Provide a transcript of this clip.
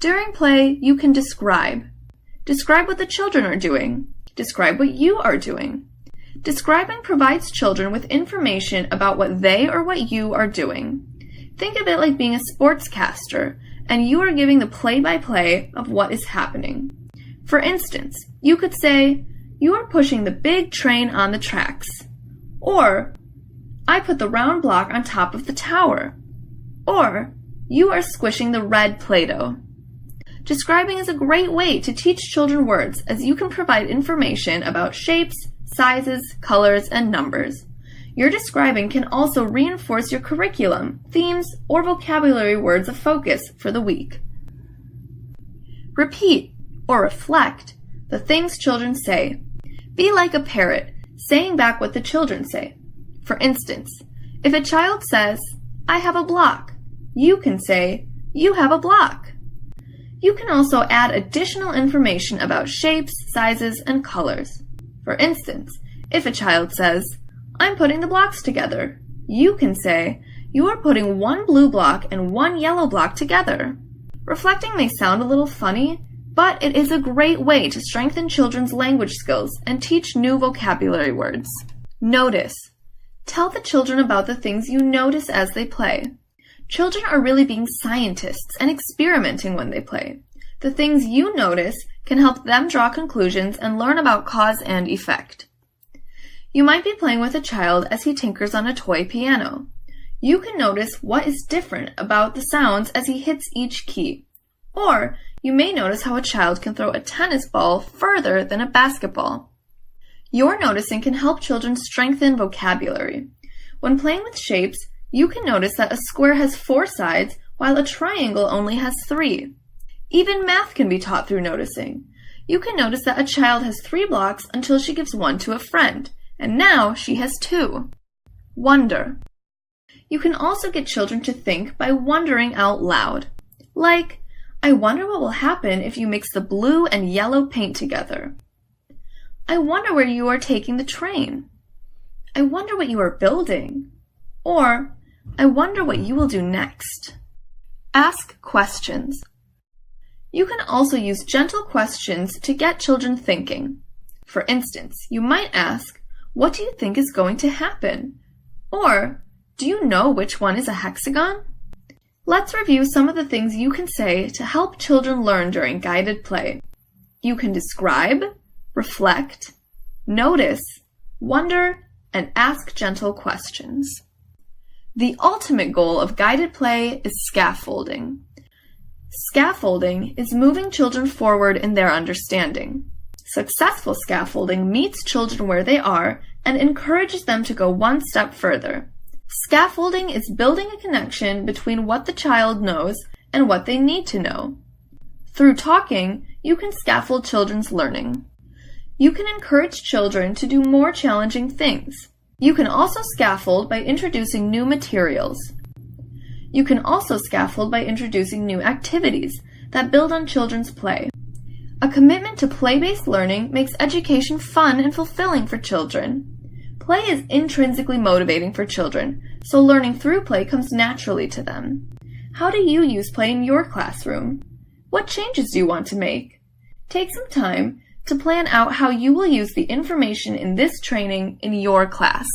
During play, you can describe. Describe what the children are doing. Describe what you are doing. Describing provides children with information about what they or what you are doing. Think of it like being a sportscaster, and you are giving the play-by-play of what is happening. For instance, you could say, "You are pushing the big train on the tracks." Or, "I put the round block on top of the tower." Or, "You are squishing the red Play-Doh." Describing is a great way to teach children words, as you can provide information about shapes, sizes, colors, and numbers. Your describing can also reinforce your curriculum, themes, or vocabulary words of focus for the week. Repeat, or reflect, the things children say. Be like a parrot, saying back what the children say. For instance, if a child says, "I have a block," you can say, "You have a block." You can also add additional information about shapes, sizes, and colors. For instance, if a child says, "I'm putting the blocks together," you can say, "You are putting one blue block and one yellow block together." Reflecting may sound a little funny, but it is a great way to strengthen children's language skills and teach new vocabulary words. Notice. Tell the children about the things you notice as they play. Children are really being scientists and experimenting when they play. The things you notice can help them draw conclusions and learn about cause and effect. You might be playing with a child as he tinkers on a toy piano. You can notice what is different about the sounds as he hits each key. Or you may notice how a child can throw a tennis ball further than a basketball. Your noticing can help children strengthen vocabulary. When playing with shapes, you can notice that a square has 4 sides while a triangle only has 3. Even math can be taught through noticing. You can notice that a child has 3 blocks until she gives 1 to a friend, and now she has 2. Wonder. You can also get children to think by wondering out loud. Like, "I wonder what will happen if you mix the blue and yellow paint together." "I wonder where you are taking the train." "I wonder what you are building." Or, "I wonder what you will do next." Ask questions. You can also use gentle questions to get children thinking. For instance, you might ask, "What do you think is going to happen?" Or, "Do you know which one is a hexagon?" Let's review some of the things you can say to help children learn during guided play. You can describe, reflect, notice, wonder, and ask gentle questions. The ultimate goal of guided play is scaffolding. Scaffolding is moving children forward in their understanding. Successful scaffolding meets children where they are and encourages them to go one step further. Scaffolding is building a connection between what the child knows and what they need to know. Through talking, you can scaffold children's learning. You can encourage children to do more challenging things. You can also scaffold by introducing new materials. You can also scaffold by introducing new activities that build on children's play. A commitment to play-based learning makes education fun and fulfilling for children. Play is intrinsically motivating for children, so learning through play comes naturally to them. How do you use play in your classroom? What changes do you want to make? Take some time to plan out how you will use the information in this training in your class.